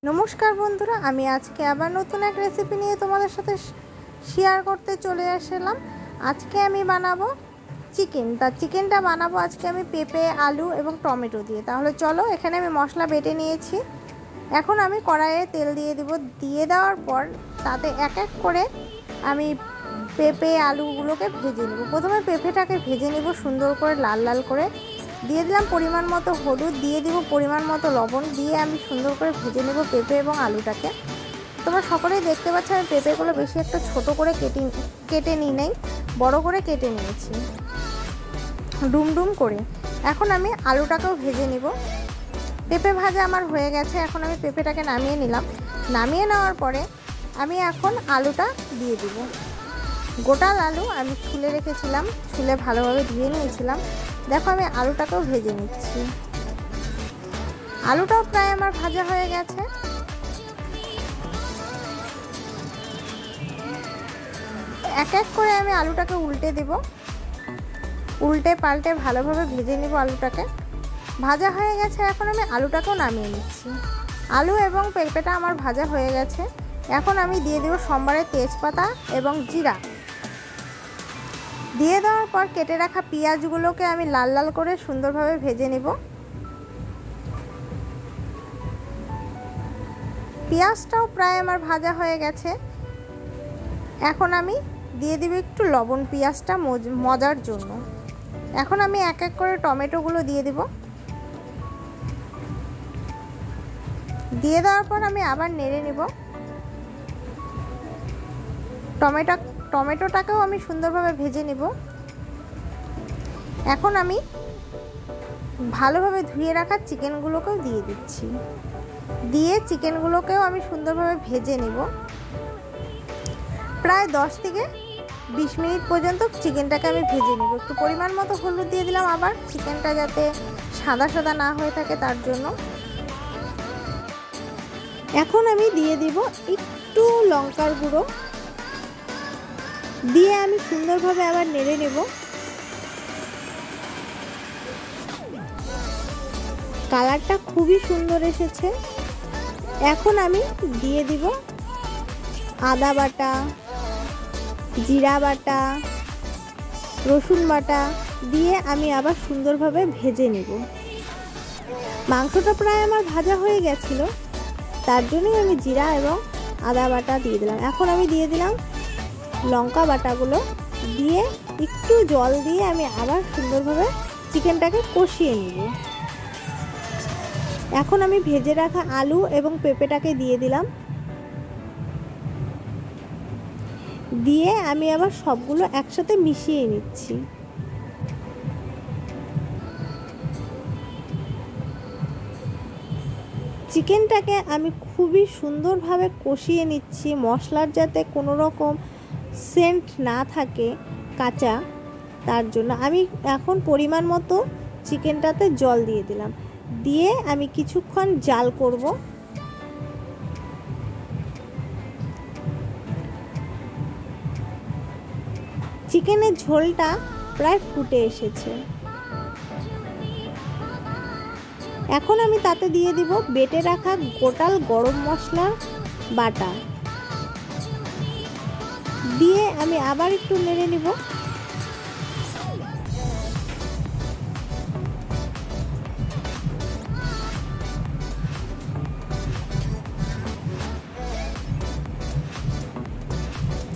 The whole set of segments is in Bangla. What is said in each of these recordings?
नमस्कार बंधुरा आमी आज के आबार नतून एक रेसिपि निये तोमादेर साथे शेयर करते चले आसलाम। आज के आमी बानाबो चिकेन। ता चिकेनटा बानाबो आज के आमी पेঁপে आलू एबं टमेटो दिए। ताहले चलो एखाने आमी मशला बेटे निয়েছি। এখন আমি কড়াইয়ে তেল দিয়ে দিব। দিয়ে দেওয়ার পর তাতে এক এক করে আমি পেঁপে আলুগুলোকে ভেজে নেব। প্রথমে পেঁপেটাকে ভেজে নেব সুন্দর করে লাল লাল করে। দিয়ে দিলাম পরিমাণ মতো হলুদ, দিয়ে দিব পরিমাণ মতো লবণ, দিয়ে আমি সুন্দর করে ভেজে নেব পেঁপে এবং আলুটাকে। তোমরা সকলেই দেখতে পাচ্ছ আমি পেঁপেগুলো বেশি একটা ছোট করে কেটে নিই নাই, বড় করে কেটে নিয়েছি ডুম ডুম করে। এখন আমি আলুটাকেও ভেজে নেব। পেঁপে ভাজা আমার হয়ে গেছে। এখন আমি পেঁপেটাকে নামিয়ে নিলাম। নামিয়ে নেওয়ার পরে আমি এখন আলুটা দিয়ে দিব। গোটা আলু আমি ছুলে রেখেছিলাম, ছুলে ভালোভাবে ধুয়ে নিয়েছিলাম। দেখো আমি আলুটাকেও ভেজে নিচ্ছি। আলুটাও প্রায় আমার ভাজা হয়ে গেছে। এক এক করে আমি আলুটাকে উল্টে দেব। উল্টে পাল্টে ভালোভাবে ভেজে নেব আলুটাকে। ভাজা হয়ে গেছে। এখন আমি আলুটাকেও নামিয়ে নিচ্ছি। আলু এবং পেঁপেটা আমার ভাজা হয়ে গেছে। এখন আমি দিয়ে দেব সম্বারের তেজপাতা এবং জিরা। দিয়ে দেওয়ার পর কেটে রাখা পেঁয়াজগুলোকে আমি লাল লাল করে সুন্দরভাবে ভেজে নেব। পেঁয়াজটাও প্রায় আমার ভাজা হয়ে গেছে। এখন আমি দিয়ে দিব একটু লবণ পেঁয়াজটা মজার জন্য। এখন আমি এক এক করে টমেটোগুলো দিয়ে দেব। দিয়ে দেওয়ার পর আমি আবার নেড়ে নেব। টমেটোটাকেও আমি সুন্দরভাবে ভেজে নেব। এখন আমি ভালোভাবে ধুয়ে রাখা চিকেনগুলোকেও দিয়ে দিচ্ছি। দিয়ে চিকেনগুলোকেও আমি সুন্দরভাবে ভেজে নেব। প্রায় 10 থেকে 20 মিনিট পর্যন্ত চিকেনটাকে আমি ভেজে নেব। একটু পরিমাণ মতো হলুদ দিয়ে দিলাম, আবার চিকেনটা যাতে সাদা সাদা না হয়ে থাকে তার জন্য। এখন আমি দিয়ে দিব একটু লঙ্কার গুঁড়ো, দিয়ে আমি সুন্দরভাবে আবার নেড়ে নেব। কালারটা খুবই সুন্দর এসেছে। এখন আমি দিয়ে দিব আদা বাটা, জিরা বাটা, রসুন বাটা, দিয়ে আমি আবার সুন্দরভাবে ভেজে নেব। মাংসটা প্রায় আমার ভাজা হয়ে গেছিল, তার জন্যই আমি জিরা এবং আদা বাটা দিয়ে দিলাম। এখন আমি দিয়ে দিলাম লঙ্কা বাটাগুলো, দিয়ে একটু জল দিয়ে আমি আবার সুন্দরভাবে চিকেনটাকে কষিয়ে নেব। এখন আমি ভেজে রাখা আলু এবং পেঁপেটাকে দিয়ে দিলাম। দিয়ে আমি আবার সবগুলো একসাথে মিশিয়ে নিচ্ছি। চিকেনটাকে আমি খুবই সুন্দরভাবে কষিয়ে নিচ্ছি, মশলার যাতে কোনো রকম সেন্ট না থাকে কাঁচা, তার জন্য আমি এখন পরিমাণ মতো চিকেনটাতে জল দিয়ে দিলাম। দিয়ে আমি কিছুক্ষণ জাল করব। চিকেনের ঝোলটা প্রায় ফুটে এসেছে। এখন আমি তাতে দিয়ে দিব বেটে রাখা গোটাল গরম মশলা বাটা, দিয়ে আমি আবার একটু নেড়ে নিব।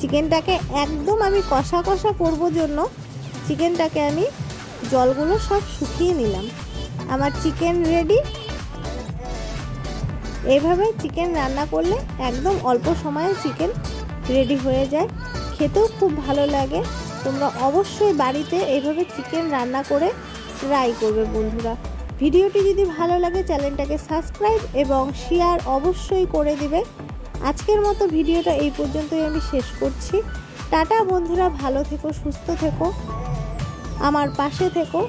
চিকেনটাকে একদম আমি কষা কষা করব জন্য চিকেনটাকে আমি জলগুলো সব শুকিয়ে নিলাম। আমার চিকেন রেডি। এইভাবে চিকেন রান্না করলে একদম অল্প সময়ে চিকেন রেডি হয়ে যায়, খেতেও খুব ভালো লাগে। তোমরা অবশ্যই বাড়িতে এইভাবে চিকেন রান্না করে ট্রাই করবে বন্ধুরা। ভিডিওটি যদি ভালো লাগে চ্যানেলটাকে সাবস্ক্রাইব এবং শেয়ার অবশ্যই করে দিবে। আজকের মতো ভিডিওটা এই পর্যন্তই আমি শেষ করছি। টাটা বন্ধুরা, ভালো থেকো, সুস্থ থেকো, আমার পাশে থেকো।